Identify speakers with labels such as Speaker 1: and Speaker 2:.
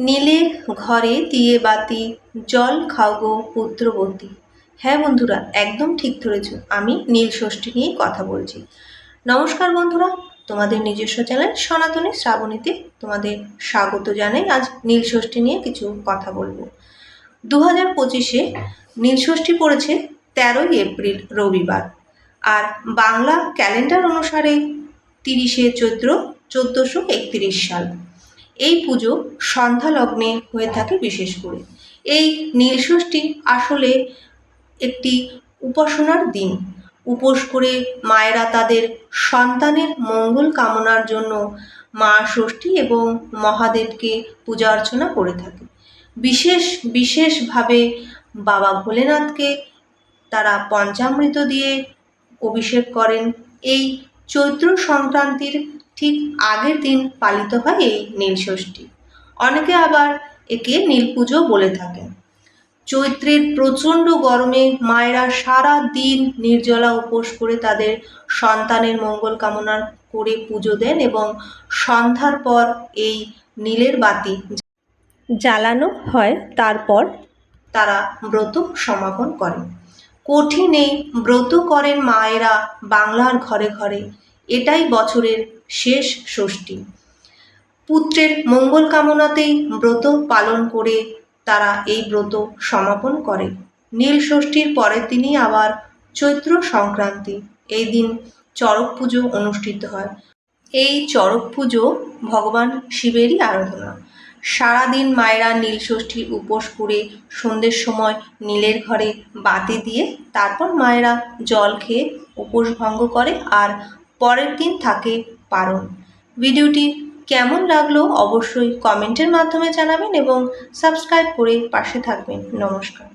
Speaker 1: নীলের ঘরে দিয়ে বাতি, জল খাও গো পুত্রবতী। হ্যাঁ বন্ধুরা, একদম ঠিক ধরেছ। আমি নীল ষষ্ঠী নিয়েই কথা বলছি। নমস্কার বন্ধুরা, তোমাদের নিজস্ব চ্যানেল সনাতনী শ্রাবণীতে তোমাদের স্বাগত জানাই। আজ নীল ষষ্ঠী নিয়ে কিছু কথা বলবো। 2025-এ নীল ষষ্ঠী পড়েছে 13ই এপ্রিল রবিবার, আর বাংলা ক্যালেন্ডার অনুসারে 30শে চৈত্র 1431 সাল। এই পুজো সন্ধ্যা লগ্নে হয়ে থাকে বিশেষ করে। এই নীলষষ্ঠী আসলে একটি উপাসনার দিন। উপোস করে মায়েরা তাদের সন্তানের মঙ্গল কামনার জন্য মা ষষ্ঠী এবং মহাদেবকে পূজা অর্চনা করে থাকে। বিশেষভাবে বাবা ভোলেনাথকে তারা পঞ্চামৃত দিয়ে অভিষেক করেন। এই চৈত্র সংক্রান্তির ঠিক আগের দিন পালিত হয় এই নীলষষ্ঠী। অনেকে আবার একে নীল পুজো বলে থাকেন। চৈত্রের প্রচণ্ড গরমে মায়েরা সারা দিন নির্জলা উপোস করে তাদের সন্তানের মঙ্গল কামনা করে পুজো দেন এবং সন্ধ্যার পর এই নীলের বাতি জ্বালানো হয়। তারপর তারা ব্রত সমাপন করেন। কঠিন এই ব্রত করেন মায়েরা বাংলার ঘরে ঘরে। এটাই বছরের শেষ ষষ্ঠী। পুত্রের মঙ্গল কামনাতেই ব্রত পালন করে তারা এই ব্রত সমাপন করে। নীল ষষ্ঠীর পরের দিনই আবার চৈত্র সংক্রান্তি। এই দিন চড়ক পুজো অনুষ্ঠিত হয়। এই চড়ক পুজো ভগবান শিবেরই আরাধনা। সারাদিন মায়েরা নীল ষষ্ঠীর উপোস করে সন্ধ্যের সময় নীলের ঘরে বাতি দিয়ে তারপর মায়েরা জল খেয়ে উপোস ভঙ্গ করে, আর পরের দিন থাকে পারণ। ভিডিওটি কেমন লাগলো অবশ্যই কমেন্টের মাধ্যমে জানাবেন এবং সাবস্ক্রাইব করে পাশে থাকবেন। নমস্কার।